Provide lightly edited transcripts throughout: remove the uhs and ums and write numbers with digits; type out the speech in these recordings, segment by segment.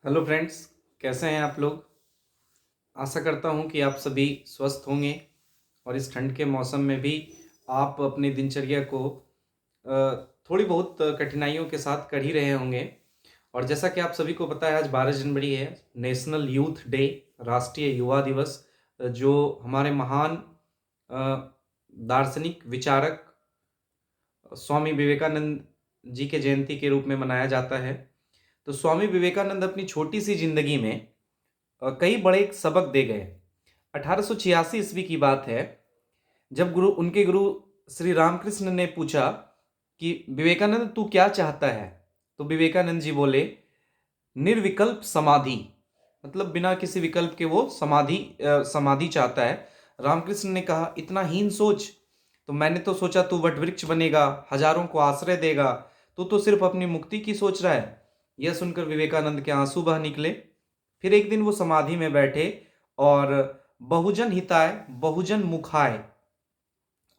Hello friends, कैसे हैं आप लोग। आशा करता हूं कि आप सभी स्वस्थ होंगे और इस ठंड के मौसम में भी आप अपनी दिनचर्या को थोड़ी बहुत कठिनाइयों के साथ कर ही रहे होंगे। और जैसा कि आप सभी को पता है, आज 12 जनवरी है, नेशनल यूथ डे, राष्ट्रीय युवा दिवस, जो हमारे महान अ, दार्शनिक विचारक स्वामी विवेकानंद जी के जयंती के रूप में मनाया जाता है। तो स्वामी विवेकानंद अपनी छोटी सी जिंदगी में कई बड़े सबक दे गए। 1886 ईस्वी की बात है, जब उनके गुरु श्री रामकृष्ण ने पूछा कि विवेकानंद तू क्या चाहता है, तो विवेकानंद जी बोले निर्विकल्प समाधि। मतलब बिना किसी विकल्प के वो समाधि चाहता है। रामकृष्ण ने कहा इतना हीन सोच, तो मैंने तो सोचा तू वटवृक्ष बनेगा, हजारों को आश्रय देगा, तू तो सिर्फ अपनी मुक्ति की सोच रहा है। यह सुनकर विवेकानंद के आंसू बह निकले। फिर एक दिन वो समाधि में बैठे और बहुजन हिताय बहुजन मुखाय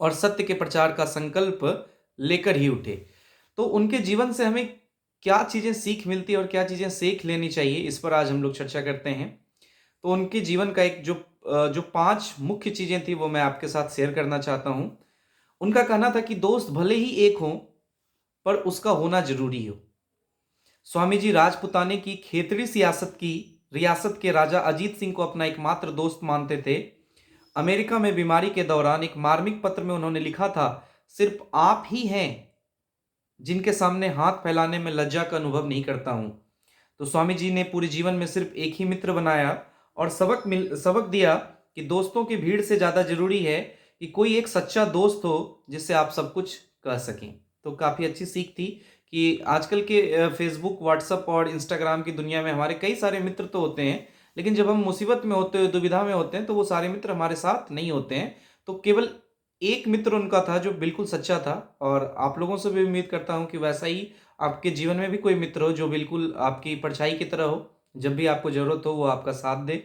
और सत्य के प्रचार का संकल्प लेकर ही उठे। तो उनके जीवन से हमें क्या चीजें सीख मिलती है और क्या चीजें सीख लेनी चाहिए, इस पर आज हम लोग चर्चा करते हैं। तो उनके जीवन का एक जो 5 मुख्य चीजें थी वो मैं आपके साथ शेयर करना चाहता हूं। उनका कहना था कि दोस्त भले ही एक हो, पर उसका होना जरूरी हो। स्वामी जी राजपुताने की खेतड़ी सियासत की रियासत के राजा अजीत सिंह को अपना एकमात्र दोस्त मानते थे। अमेरिका में बीमारी के दौरान एक मार्मिक पत्र में उन्होंने लिखा था, सिर्फ आप ही हैं जिनके सामने हाथ फैलाने में लज्जा का अनुभव नहीं करता हूं। तो स्वामी जी ने पूरे जीवन में सिर्फ एक ही मित्र बनाया और सबक दिया कि दोस्तों की भीड़ से ज्यादा जरूरी है कि कोई एक सच्चा दोस्त हो जिससे आप सब कुछ कह सकें। तो काफी अच्छी सीख थी कि आजकल के फेसबुक, व्हाट्सएप और इंस्टाग्राम की दुनिया में हमारे कई सारे मित्र तो होते हैं, लेकिन जब हम मुसीबत में होते हैं, दुविधा में होते हैं, तो वो सारे मित्र हमारे साथ नहीं होते हैं। तो केवल एक मित्र उनका था जो बिल्कुल सच्चा था। और आप लोगों से भी उम्मीद करता हूं कि वैसा ही आपके जीवन में भी कोई मित्र हो जो बिल्कुल आपकी परछाई की तरह हो, जब भी आपको जरूरत हो वो आपका साथ दे।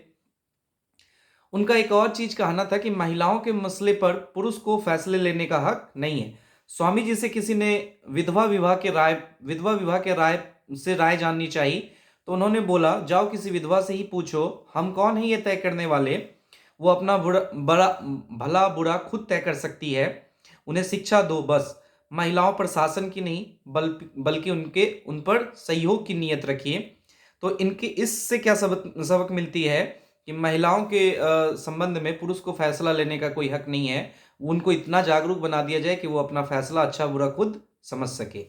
उनका एक और चीज कहना था कि महिलाओं के मसले पर पुरुष को फैसले लेने का हक नहीं है। स्वामी जी से किसी ने विधवा विवाह के राय से राय जाननी चाहिए, तो उन्होंने बोला जाओ किसी विधवा से ही पूछो, हम कौन है ये तय करने वाले। वो अपना भला बुरा खुद तय कर सकती है। उन्हें शिक्षा दो बस, महिलाओं पर शासन की नहीं, बल्कि उन पर सहयोग की नीयत रखिए। तो इनके इससे क्या सबक सबक मिलती है कि महिलाओं के संबंध में पुरुष को फैसला लेने का कोई हक नहीं है। उनको इतना जागरूक बना दिया जाए कि वो अपना फैसला अच्छा बुरा खुद समझ सके।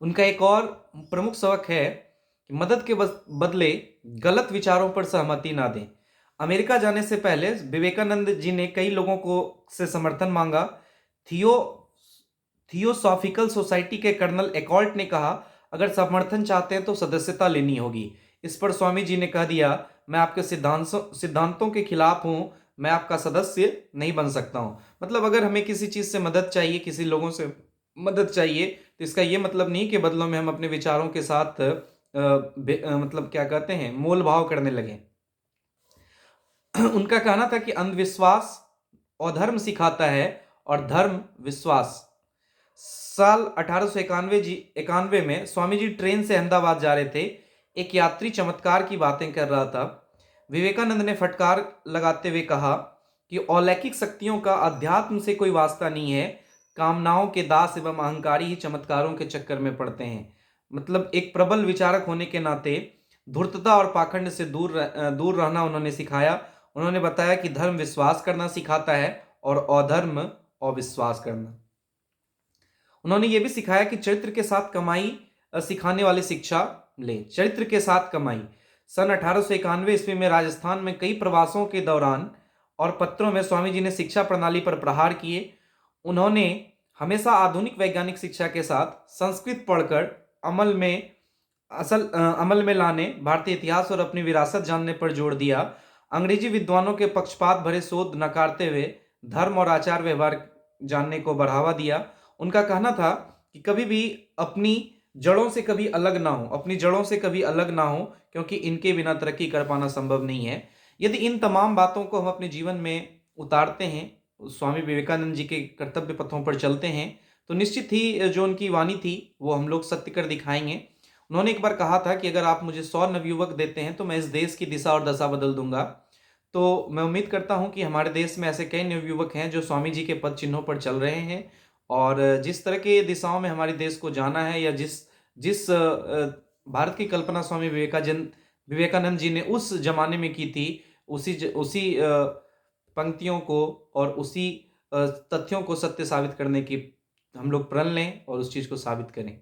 उनका एक और प्रमुख सबक है कि मदद के बदले गलत विचारों पर सहमति ना दें। अमेरिका जाने से पहले विवेकानंद जी ने कई लोगों को से समर्थन मांगा। थियो थियोसॉफिकल सोसाइटी के कर्नल एकॉल्ट ने कहा, अगर समर्थन चाहते हैं तो सदस्यता लेनी होगी। इस पर स्वामी जी ने कह दिया, मैं आपके सिद्धांतों के खिलाफ हूं, मैं आपका सदस्य नहीं बन सकता हूं। मतलब अगर हमें किसी चीज से मदद चाहिए, किसी लोगों से मदद चाहिए, तो इसका यह मतलब नहीं कि बदलों में हम अपने विचारों के साथ मतलब क्या कहते हैं, मोल भाव करने लगे। उनका कहना था कि अंधविश्वास अधर्म सिखाता है और धर्म विश्वास। साल 1891 में स्वामी जी ट्रेन से अहमदाबाद जा रहे थे। एक यात्री चमत्कार की बातें कर रहा था। विवेकानंद ने फटकार लगाते हुए कहा कि अलौकिक शक्तियों का अध्यात्म से कोई वास्ता नहीं है। कामनाओं के दास एवं अहंकारी ही चमत्कारों के चक्कर में पड़ते हैं। मतलब एक प्रबल विचारक होने के नाते धूर्तता और पाखंड से दूर रहना उन्होंने सिखाया। उन्होंने बताया कि धर्म विश्वास करना सिखाता है और अधर्म अविश्वास करना। उन्होंने ये भी सिखाया कि चरित्र के साथ कमाई सिखाने वाली शिक्षा ले। चरित्र के साथ कमाई। सन 1891 ईस्वी में राजस्थान में कई प्रवासों के दौरान और पत्रों में स्वामी जी ने शिक्षा प्रणाली पर प्रहार किए। उन्होंने हमेशा आधुनिक वैज्ञानिक शिक्षा के साथ संस्कृत पढ़कर अमल में लाने, भारतीय इतिहास और अपनी विरासत जानने पर जोर दिया। अंग्रेजी विद्वानों के पक्षपात भरे शोध नकारते हुए धर्म और आचार व्यवहार जानने को बढ़ावा दिया। उनका कहना था कि कभी भी अपनी जड़ों से कभी अलग ना हो, अपनी जड़ों से कभी अलग ना हो, क्योंकि इनके बिना तरक्की कर पाना संभव नहीं है। यदि इन तमाम बातों को हम अपने जीवन में उतारते हैं, स्वामी विवेकानंद जी के कर्तव्य पथों पर चलते हैं, तो निश्चित ही जो उनकी वाणी थी वो हम लोग सत्य कर दिखाएंगे। उन्होंने एक बार कहा था कि अगर आप मुझे 100 नवयुवक देते हैं तो मैं इस देश की दिशा और दशा बदल दूंगा। तो मैं उम्मीद करता हूं कि हमारे देश में ऐसे कई नवयुवक हैं जो स्वामी जी के पद चिन्हों पर चल रहे हैं, और जिस तरह के दिशाओं में हमारे देश को जाना है, या जिस जिस भारत की कल्पना स्वामी विवेकानंद जी ने उस जमाने में की थी, उसी पंक्तियों को और उसी तथ्यों को सत्य साबित करने की हम लोग प्रण लें और उस चीज को साबित करें।